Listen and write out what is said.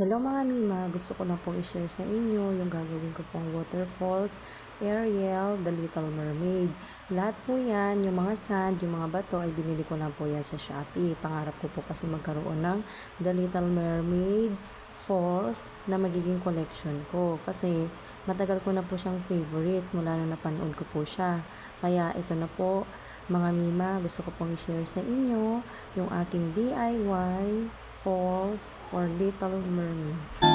Hello mga Mima, gusto ko lang pong i-share sa inyo yung gagawin ko pong waterfalls, Ariel, The Little Mermaid. Lahat po yan, yung mga sand, yung mga bato ay binili ko lang po yan sa Shopee. Pangarap ko po kasi magkaroon ng The Little Mermaid Falls na magiging collection ko. Kasi matagal ko na po siyang favorite mula na napanood ko po siya. Kaya ito na po mga Mima, gusto ko pong i-share sa inyo yung aking DIY Falls or Little Mermaid.